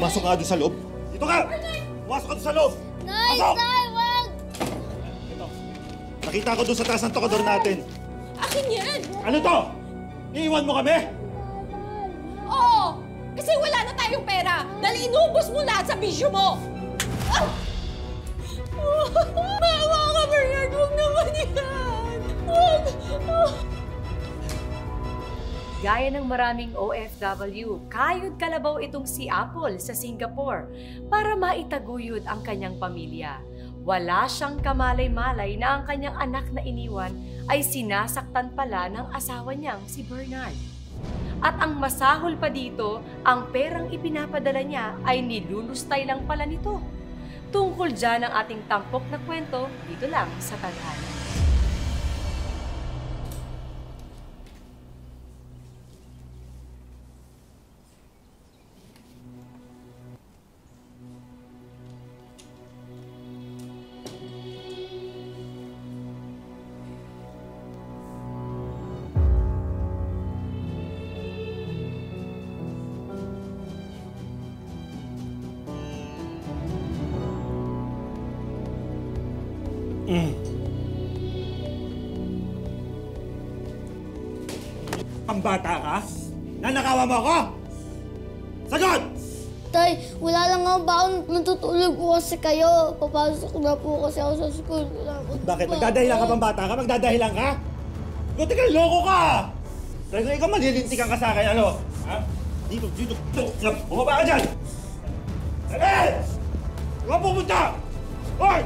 Pumasok ka doon sa loob. Dito ka! Pumasok ka doon sa loob! Nay! Pasok! Nay! Wag! Ito. Nakita ko doon sa taas ng tokador natin. Akin yan! Ano to? Iiwan mo kami? Oo! Kasi wala na tayong pera dahil inubos mo lahat sa bisyo mo! Ah! Maawa ka, Bernard! Huwag naman yan! Huwag! Gaya ng maraming OFW, kayod kalabaw itong si Apple sa Singapore para maitaguyod ang kanyang pamilya. Wala siyang kamalay-malay na ang kanyang anak na iniwan ay sinasaktan pala ng asawa niyang si Bernard. At ang masahol pa dito, ang perang ipinapadala niya ay nilulustay lang pala nito. Tungkol dyan ang ating tampok na kwento dito lang sa Tadhana. Pambata ka? Nanakawa mo ako? Sagot! Tay, wala lang nga baon. Natutulog po kasi kayo. Papasok na po kasi ako sa school. Bakit? Magdadahilan ka pambata ka? Magdadahilan ka? Buti ka, loko ka! Talaga ikaw malilintikan ka sa akin, ano? Ha? Dito! Bumaba ka dyan! Dali! Huwag pupunta! Hoy!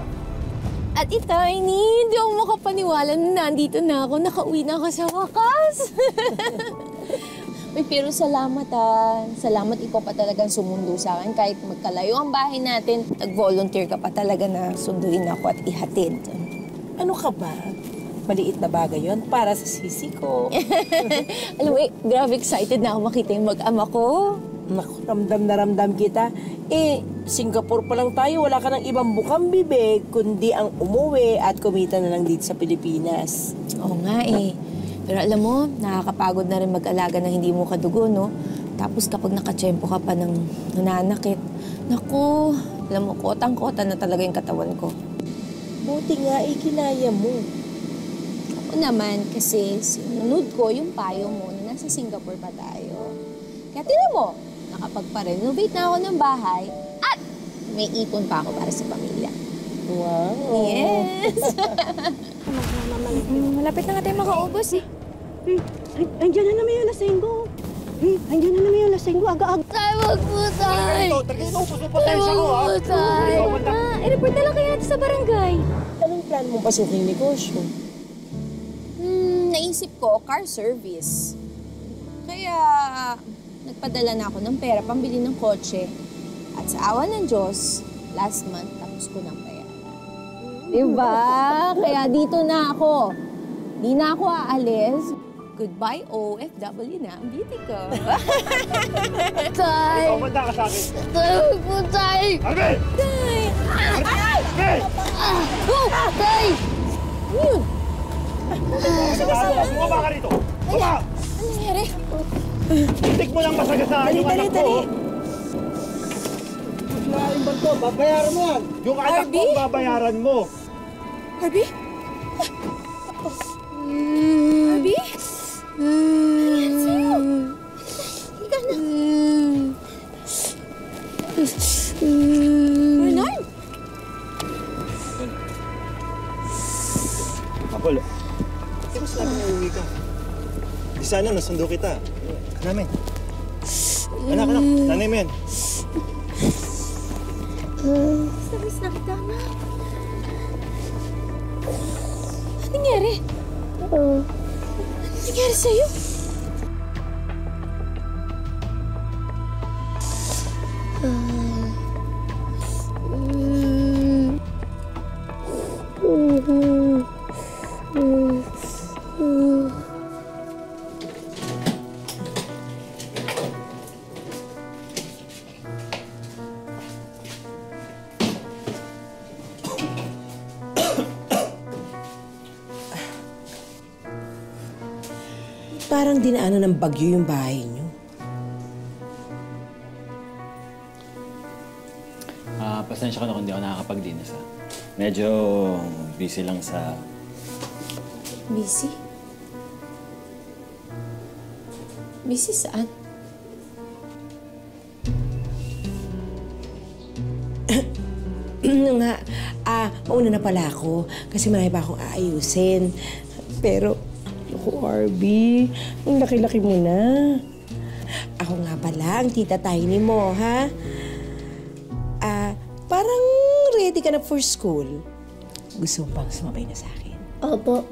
At Tiny, hindi ako makapaniwala na nandito na ako. Nakauwi na ako sa wakas. Uy, pero salamat Salamat ikaw pa talagang sumundo sa akin. Kahit magkalayo ang bahay natin, nag-volunteer ka pa talaga na sunduin ako at ihatid. Ano ka ba? Maliit na bagay yon para sa sisi ko. Alam mo, grabe excited na ako makita yung mag-ama ko. Naku, ramdam na ramdam kita. Singapore pa lang tayo, wala ka ng ibang bukang bibig, kundi ang umuwi at kumita na lang dito sa Pilipinas. Oo nga Pero alam mo, nakakapagod na rin mag-alaga ng hindi mo kadugo, no? Tapos kapag nakatsyempo ka pa ng nananakit, naku, alam mo, kotang-kota na talaga yung katawan ko. Buti nga, kinaya mo. Ako naman, kasi sinunod ko yung payo mo na nasa Singapore pa tayo. Kaya tinan mo, nakapagpa-renovate na ako ng bahay at may ipon pa ako para sa pamilya. Wow! Yes! Malapit na nga tayo makaubos Andiyan na naman yung lasenggo. Andiyan na naman yung lasenggo. Aga-aga. Tay, wag po, tay! Talaga inaupos mo pasensya ko, ha? Wag po, tay! I-report na lang kaya natin sa barangay. Anong plan mong pasukin yung negosyo? Naisip ko, car service. Kaya nagpadala na ako ng pera pambili ng kotse. At sa awa ng Diyos, last month tapos ko ng bayaran. Diba? Kaya dito na ako. Di na ako aalis. Goodbye, OFW na ang beauty ko. Tay! Ikaw, manda ka sa akin. Tay, wag po, tay! Arvin! Tay! Arvin! Tay! Yun! Bumaba ka rito! Bumaba! Ano nangyari? Itik mo lang masagasaan yung anak ko. Yung barko, babayaran mo yan. Yung anak ko, babayaran mo. Harvey? Harvey? Ano yan sa'yo? Higa na. Bernard? Apol, di ba sinabi na uwi ka? Di sana nasundo kita. Namin. Anak, nanay mo yan. Service na kita, anak. Ano nangyari? Ano nangyari sa'yo? Parang dinaanan ng bagyo yung bahay niyo. Pasensya ka na kung di ako nakakapag-dinas, ha? Medyo busy lang sa... Busy? Busy saan? Nga, mauna na pala ako kasi marami pa akong aayusin. Pero, ako, Arby, ang laki-laki mo na. Ako nga pala, ang tita Tiny mo, ha? Parang ready ka na for school. Gusto mo pang sumabay na sa akin? Opo.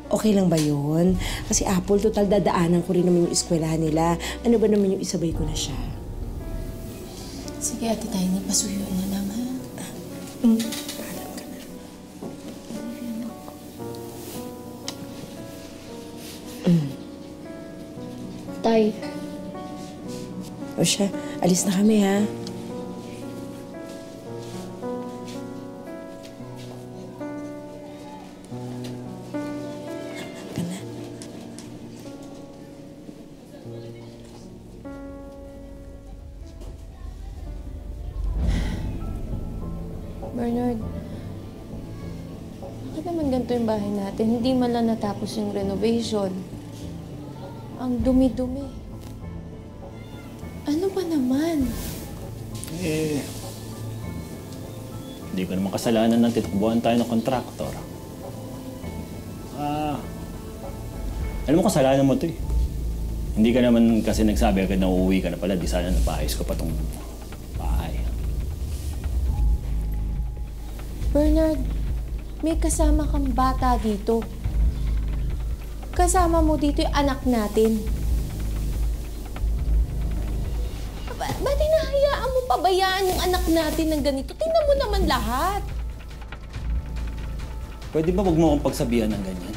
Okay lang ba yun? Kasi Apple, total dadaanan ko rin naman yung eskwelahan nila. Ano ba naman yung isabay ko na siya? Sige, Ate Tiny, pasuyo na lang, ha? Paalam ka na. Tay, O siya, alis na kami, ha? Ka na. Bernard, bakit naman ganito yung bahay natin? Hindi man lang natapos yung renovation. Ang dumi-dumi. Ano ba naman? Hindi ko naman kasalanan ng titakbuhan tayo ng kontraktor. Alam mo, kasalanan mo to eh. Hindi ka naman kasi nagsabi agad na uuwi ka na pala. Di sana napaayos ko pa tong bahay. Bernard, may kasama kang bata dito. Kasama mo dito yung anak natin. Ba't hinahayaan mo pabayaan yung anak natin ng ganito? Tingnan mo naman lahat. Pwede ba wag mo akong pagsabihan ng ganyan?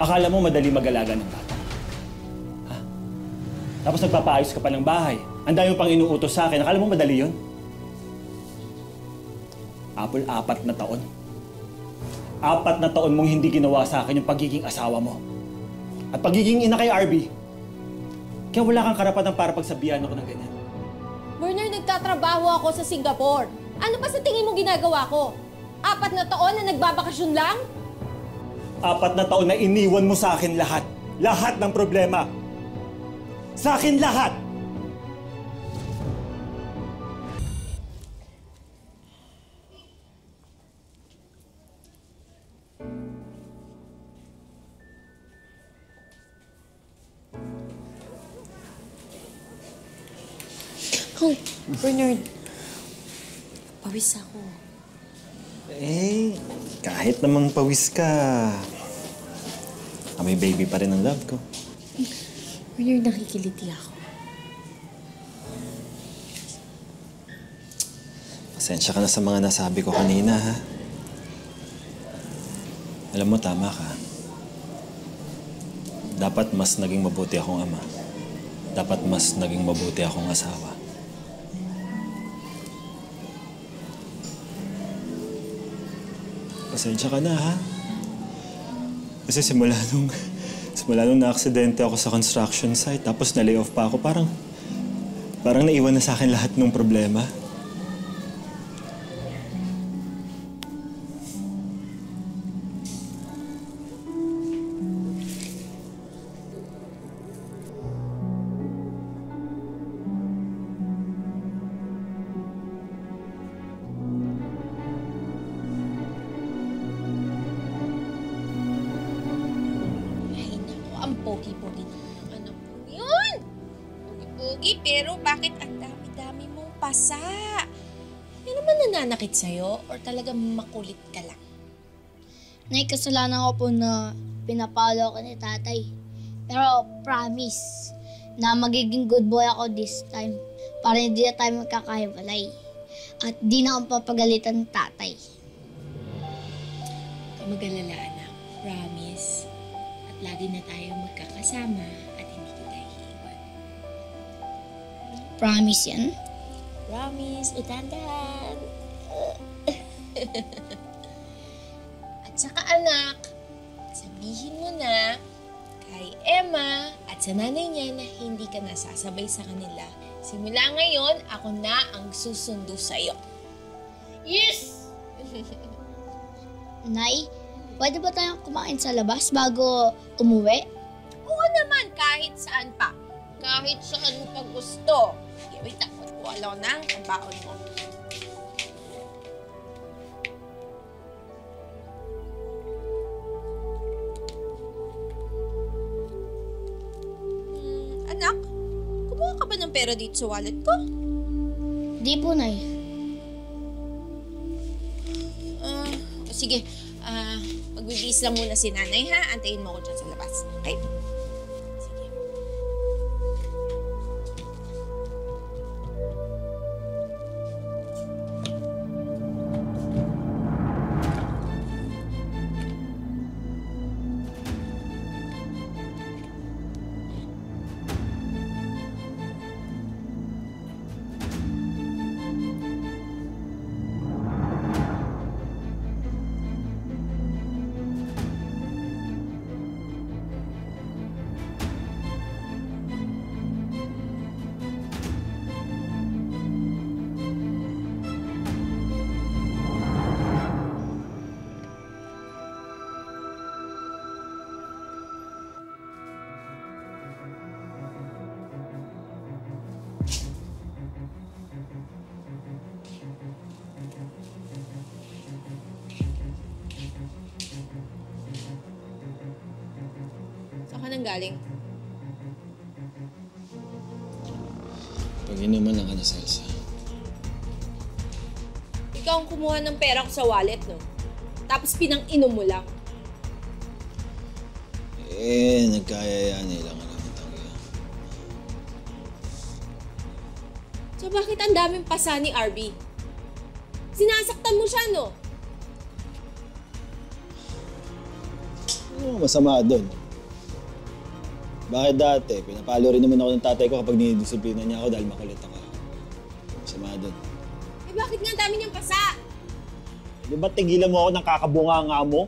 Akala mo madali mag-alaga ng bata? Ha? Tapos nagpapaayos ka pa ng bahay. Ang dami mo pang inuutos sa akin. Akala mo madali yun? Apple, 4 na taon. 4 na taon mong hindi ginawa sa akin yung pagiging asawa mo. At pagiging ina kay Arby. Kaya wala kang karapatan para pagsabihan ako ng ganyan. Bernard, nagtatrabaho ako sa Singapore. Ano ba sa tingin mo ginagawa ko? 4 na taon na nagbabakasyon lang? 4 na taon na iniwan mo sa akin lahat. Lahat ng problema. Sa akin lahat! Oh, Bernard. Pawis ako. Kahit namang pawis ka, may baby pa rin ang love ko. Bernard, nakikiliti ako. Pasensya ka na sa mga nasabi ko kanina, ha? Alam mo, tama ka. Dapat mas naging mabuti akong ama. Dapat mas naging mabuti akong asawa. Pasensya ka na, ha? Kasi simula nung na-aksidente ako sa construction site, tapos na-lay off pa ako, parang naiwan na sa akin lahat ng problema. Ang pogi-pogi ng anak ko yun. Pogi-pogi, pero bakit ang dami-dami mong pasa? May naman nananakit sa'yo or talagang makulit ka lang? Nay, kasalanan ko po na pinapalo ko ni tatay. Pero promise na magiging good boy ako this time para hindi na tayo magkakahiwalay. At di na akong papagalitan ng tatay. Huwag mag-alala, anak. Promise. At lagi na tayo magkakasama at hindi kita iiwan. Promise yan? Promise. Utandahan. At saka anak, sabihin mo na kay Emma at at sa nanay niya na hindi ka nasasabay sa kanila. Simula ngayon, ako na ang susundo sa'yo. Yes! Nay, pwede ba tayong kumain sa labas bago umuwi? Oo naman, kahit saan pa. Kahit saan mo pa gusto. Okay, wait lang, wala na ang baon mo. Anak, kumuha ka ba ng pera dito sa wallet ko? Di po, Nay. Sige, magbibis lang muna si nanay ha. Antayin mo ko dyan sa labas. Okay? Sige. Saan ka nang galing? Pag-inuman lang ka na, Celsa. Ikaw ang kumuha ng pera ko sa wallet, no? Tapos pinang-inom mo lang. Nagkayayaan lang alam ng tangga. So bakit ang daming pasa ni RB? Sinasaktan mo siya, no? Ano masama doon? Bakit dati? Pinapalo rin naman ako ng tatay ko kapag dinidisiplina niya ako dahil makulit ako. Masama doon. Eh bakit nga ang dami niyang pasa? Di ba tigilan mo ako ng kakabunga mo?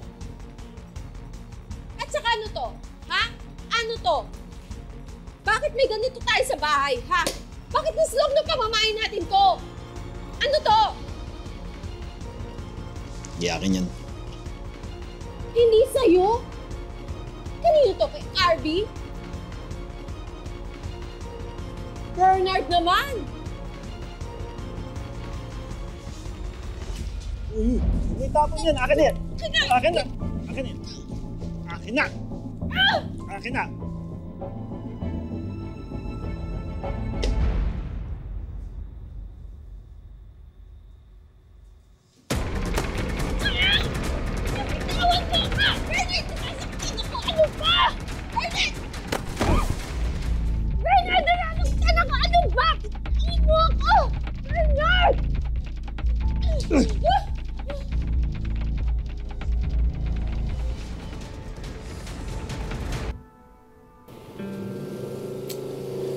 At saka ano to? Ha? Ano to? Bakit may ganito tayo sa bahay, ha? Bakit naslog ng pamamahay natin to? Ano to? Di akin yan. Hindi sa'yo? Kanino to? Kay RB? Bernard naman! May tapon yan. Akin na yan. Akin na. Akin na. Akin na. Akin na. Tawag mo ka! Bernard! Nasaktan ako! Ano ba? Bernard! Bernard! Nasaktan ako! Ano ba? Tawag mo ako! Bernard!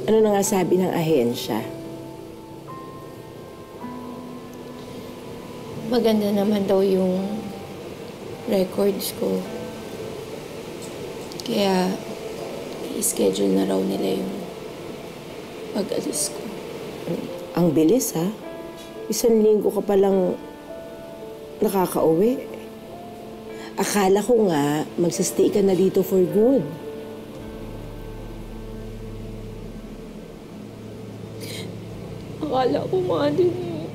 Ano na nga sabi ng ahensya? Maganda naman daw yung records ko. Kaya, i-schedule na raw nila yung pag-alis ko. Ang bilis, ha? 1 linggo ka palang nakakauwi. Akala ko nga, magsastay ka na dito for good. Akala ko nga din eh.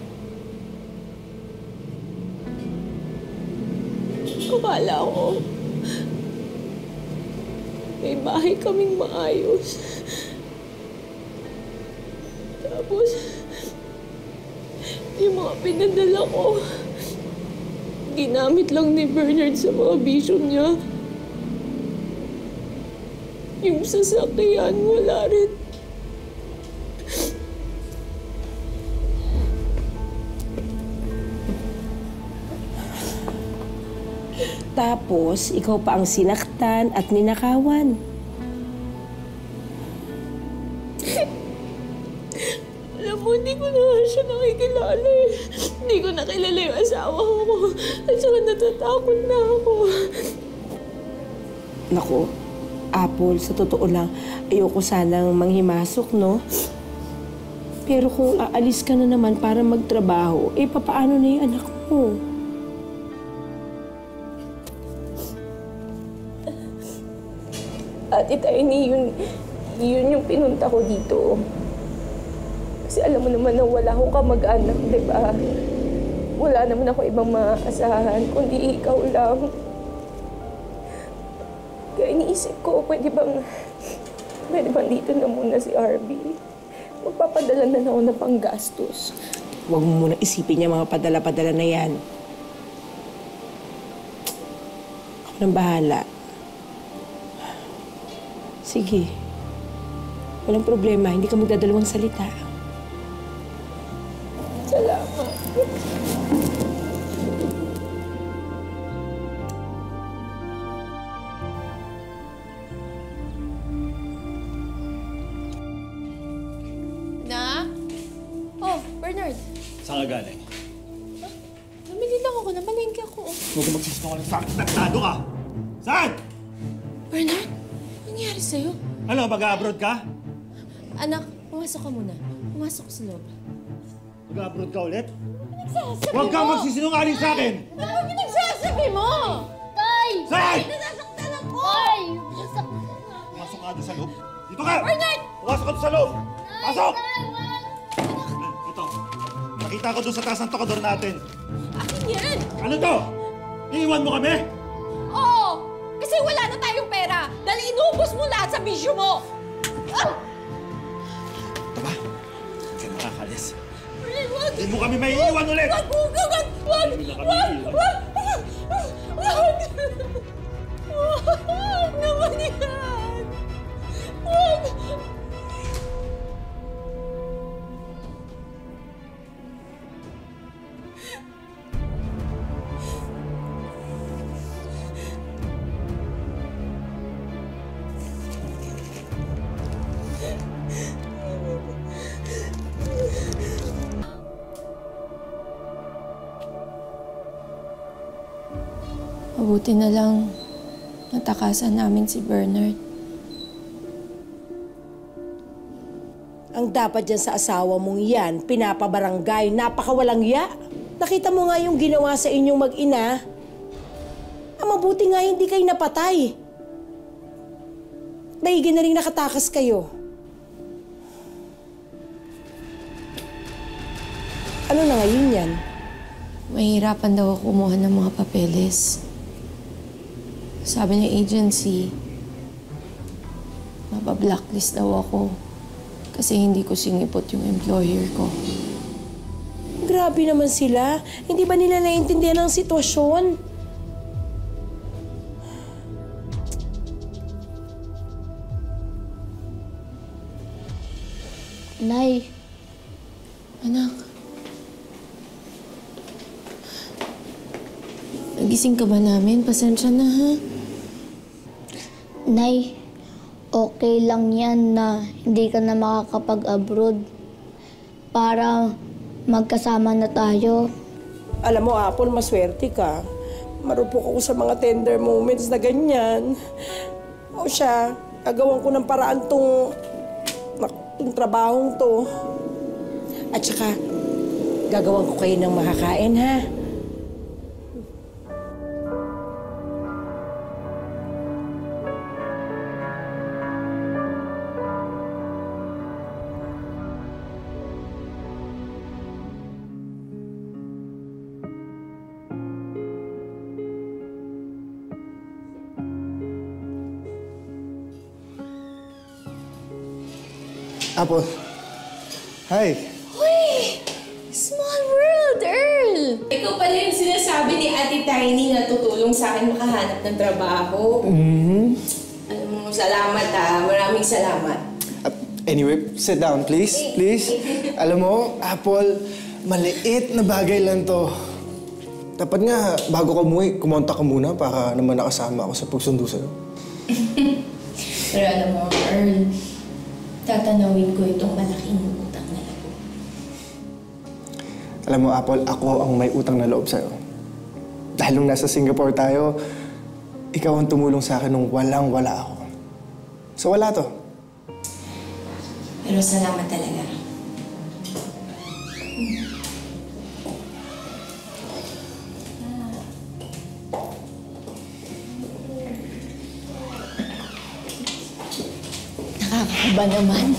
Akala ko may bahay kaming maayos. Tapos, yung mga pinadala ko, ginamit lang ni Bernard sa mga bisyo niya. Yung sasakyan, wala rin. Tapos, ikaw pa ang sinaktan at ninakawan. Alam mo, hindi ko na siya nakikilala eh. Hindi ko nakilala yung asawa ko. At saka natatakot na ako. Naku, Apple, sa totoo lang, ayoko sanang manghimasok, no? Pero kung aalis ka na naman para magtrabaho, papaano na yung anak mo? Ate Tiny, yun yung pinunta ko dito. Kasi alam mo naman na wala akong kamag-anak, di ba? Wala naman ako ibang maaasahan, kundi ikaw lang. Kaya iniisip ko, pwede bang dito na muna si RB? Magpapadala na ako ng panggastos. Huwag mo muna isipin niya mga padala-padala na yan. Ako nang bahala. Sige. Walang problema, hindi ka magdadalawang salita. Salamat. Oh, Bernard. Saan ka galing? Namili lang ako. Namalengke ako. Huwag ka magsisinungaling sa akin. Taktado ka! Saan? Bernard, ano nangyari sa'yo? Ano, mag-abroad ka? Anak, pumasok ka muna. Pumasok ka sa loob. Mag-abroad ka ulit? Pinagsasabi Huwag kang magsisinungaling sa akin! Ano ba pinagsasabi mo? Tay! Saan? Nasasaktan ako! Tay! Pasok ka doon sa loob. Dito ka! Bernard! Pumasok ka doon sa loob! Pasok! Ito. Nakita ko doon sa taas ng tokador natin. Akin yan! Ano to? Iiwan mo kami? Oo! Kasi wala na tayong pera dahil inubos mo lahat sa bisyo mo! Ah! Ito ba? Hindi ka makakalis. Bernard, wag! Hindi mo kami may iiwan ulit! Wag! Wag! Wag! Wag! Hindi na kami Wag! iiwan. Wag! Wag! Wag naman yan! Wag! Mabuti na lang natakasan namin si Bernard. Ang dapat dyan sa asawa mong yan, pinapabarangay, napakawalang ya. Nakita mo nga yung ginawa sa inyong mag-ina. Mabuti nga hindi kayo napatay. Maigi na rin nakatakas kayo. Ano na ngayon yan? Mahirapan daw ako kumuha ng mga papeles. Sabi ng agency, mapablacklist daw ako kasi hindi ko singipot yung employer ko. Grabe naman sila. Hindi ba nila naiintindihan ang sitwasyon? Nay, Anak, nagising ka ba namin? Pasensya na, ha? Nay, okay lang yan na hindi ka na makakapag-abroad para magkasama na tayo. Alam mo, Apple, maswerte ka. Marupok ako sa mga tender moments na ganyan. O siya, agawan ko ng paraan tong trabahong to. At saka, gagawan ko kayo ng makakain, ha? Apple. Hi. Uy! Small world, Earl! Ikaw pala yung sinasabi ni Ate Tiny na tutulong sa akin makahanap ng trabaho. Alam mo, salamat ha. Maraming salamat. Anyway, sit down, please. Please. Alam mo, Apple, maliit na bagay lang to. Dapat nga, bago ka umuwi, kumontak ka muna para naman nakasama ako sa pagsundo sa'yo. Pero alam mo, Earl, tatanawin ko itong malaking utang na loob. Alam mo, Apple, ako ang may utang na loob sa'yo. Dahil nung nasa Singapore tayo, ikaw ang tumulong sa akin nung walang-wala ako. So wala to. Pero salamat talaga. Nakakakaba naman.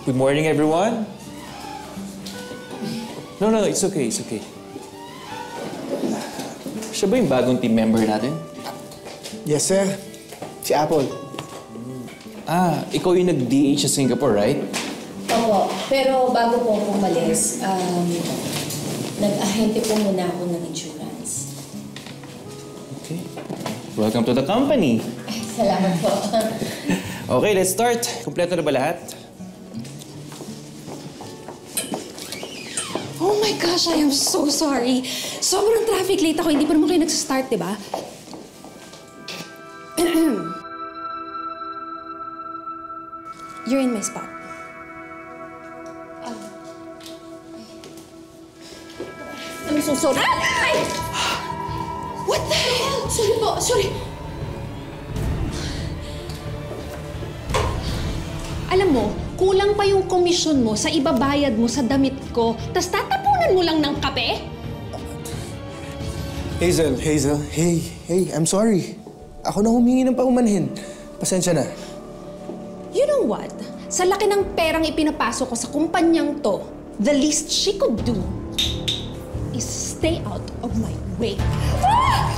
Good morning, everyone. No, it's okay, it's okay. Siya ba yung bagong team member natin? Yes, sir. Si Apple. Ikaw yung nag-DH sa Singapore, right? Opo, pero bago po ako umalis, nag-ahente po muna ako ng insurance. Okay. Welcome to the company. Salamat po. Okay, let's start. Kompleto na ba lahat? Oh my gosh, I am so sorry. Sobrang traffic late ako. Hindi pa naman kayo nagsistart, di ba? You're in my spot. I'm so sorry. Ay! What the hell? Sorry po, sorry. Alam mo, kulang pa yung komisyon mo sa ibabayad mo sa damit ko, tas tatapunan mo lang ng kape? Hazel, hey, I'm sorry. Ako na humingi ng paumanhin. Pasensya na. You know what? Sa laki ng perang ipinapasok ko sa kumpanyang to, the least she could do is stay out of my way. Ah!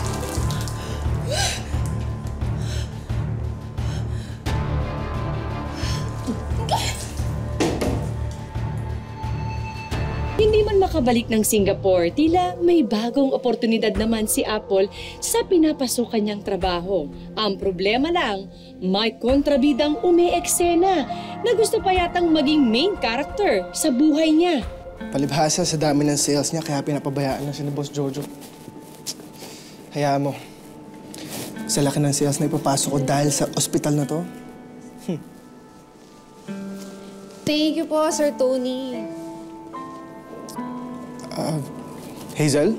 Hindi man makabalik ng Singapore, tila may bagong oportunidad naman si Apple sa pinapasukan niyang trabaho. Ang problema lang, may kontrabidang umi-eksena na gusto pa yatang maging main character sa buhay niya. Palibhasa sa dami ng sales niya, kaya pinapabayaan na siya ni Boss Jojo. Hayaan mo. Sa laki ng sales na ipapasok ko dahil sa ospital na to. Thank you po, Sir Tony. Hazel?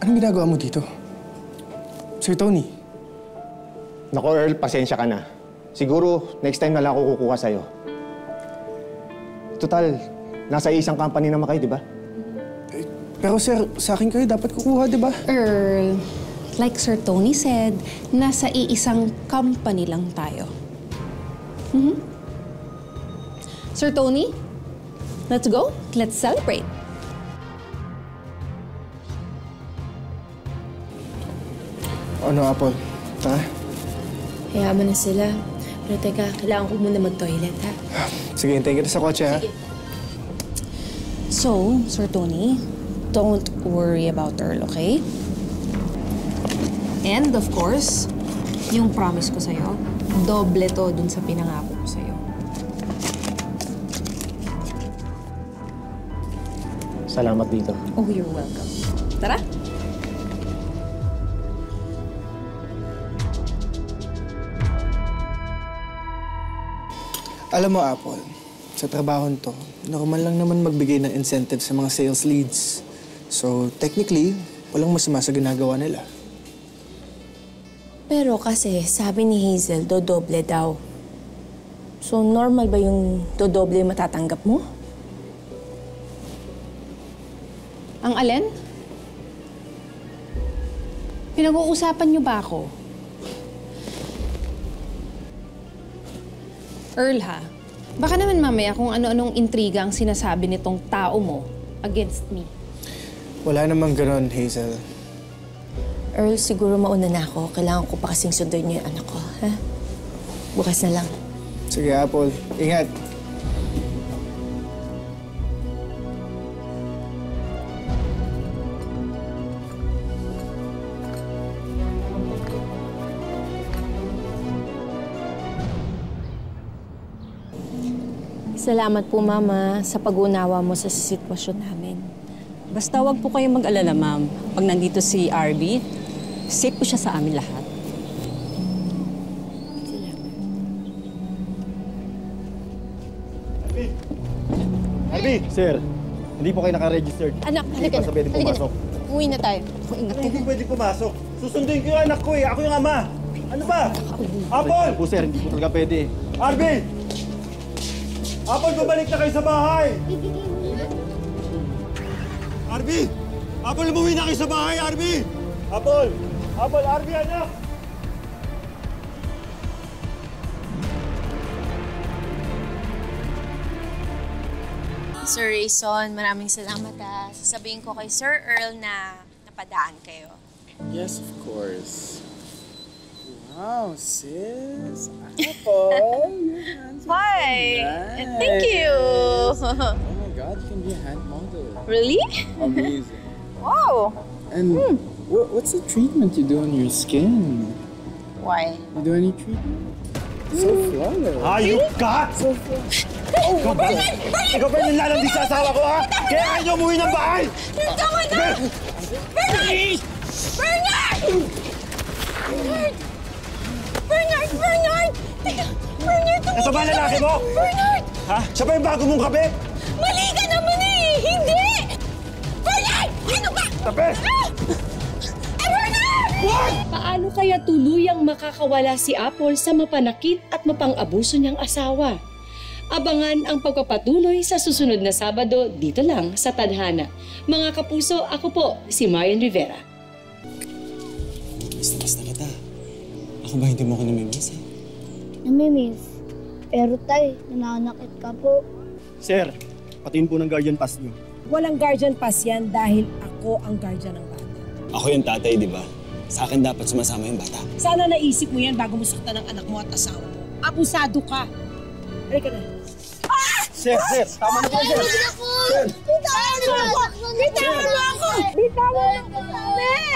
Anong ginagawa mo dito? Sir Tony? Naku, Earl, pasensya ka na. Siguro, next time na lang ako kukuha sa'yo. Total, nasa isang company naman kayo, di ba? Pero sir, sa akin kayo dapat kukuha, di ba? Earl, like Sir Tony said, nasa iisang company lang tayo. Sir Tony, let's go. Let's celebrate. Ano, Apple? Tara. Hayaan mo na sila. Pero teka, kailangan ko muna mag-toilet, ha? Sige, hintayin kita sa kotse, ha? Sige. So, Sir Tony, don't worry about Earl, okay? And of course, yung promise ko sa'yo, doble to dun sa pinangako ko sa'yo. Salamat dito. Oh, you're welcome. Tara! Alam mo, Apple, sa trabahon to, normal lang naman magbigay ng incentive sa mga sales leads. So, technically, walang masama sa ginagawa nila. Pero kasi, sabi ni Hazel, dodoble daw. So, normal ba yung dodoble yung matatanggap mo? Ang alin? Pinag-uusapan niyo ba ako? Earl, ha? Baka naman mamaya kung ano-anong intriga ang sinasabi nitong tao mo against me. Wala namang ganon, Hazel. Earl, siguro mauna na ako. Kailangan ko pa kasing sunduin niyo yung anak ko, ha? Bukas na lang. Sige, Apple. Ingat. Salamat po, Mama, sa pag-unawa mo sa sitwasyon namin. Basta wag po kayong mag-alala, ma'am. Pag nandito si RB, safe po siya sa amin lahat. Arby! Sir, hindi po kayo naka-registered. Anak, Hindi halika pa sa pwede halika pumasok. Uwi na tayo. Ingat Hindi pwede pumasok. Susunduin ko yung anak ko eh. Ako yung ama. Ano ba? Apple! Po sir, hindi po talaga pwede. Arby! Apple, bumalik na kayo sa bahay! Arby! Apple, umuwi na kayo sa bahay, Arby! Apple! Apple, Arby, anak! Sir Rayson, maraming salamat ha. Sasabihin ko kay Sir Earl na napadaan kayo. Yes, of course. Wow, sis. Apple. Hi! Nice. Thank you! Oh my God, you can be a hand model. Really? Amazing. Wow! And what's the treatment you do on your skin? Why? You do any treatment? So flawless. Hayop ka! So flawless. Ikaw ba? Ikaw ba yung lalandi sa asawa ko, ha? Kaya ayaw niyo umuwi ng bahay! Tama na! Bernard! Bernard! Bernard! Bernard! Bernard! Teka, Bernard! Ito ba lalaki mo? Bernard! Ha? Siya ba yung bago mong kabit? Mali ka naman eh! Hindi! Bernard! Ano ba? Tapes! Paano kaya tuluyang makakawala si Apple sa mapanakit at mapang-abuso niyang asawa? Abangan ang pagpapatuloy sa susunod na Sabado dito lang sa Tadhana. Mga kapuso, ako po si Marian Rivera. Miss na kita. Ako ba hindi mo ako namimiss eh? Namimiss. Pero tay, nananakit ka po. Sir, patingin po ng guardian pass niyo. Walang guardian pass yan dahil ako ang guardian ng bata. Ako yung tatay, di ba? Sa akin dapat sumasama yung bata. Sana naisip mo yan bago mo saktan ng anak mo at asawa mo. Abusado ka. Halika na. Sir, tama na po, sir. Bitawan mo ako! Bitawan mo ako! Bitawan mo ako!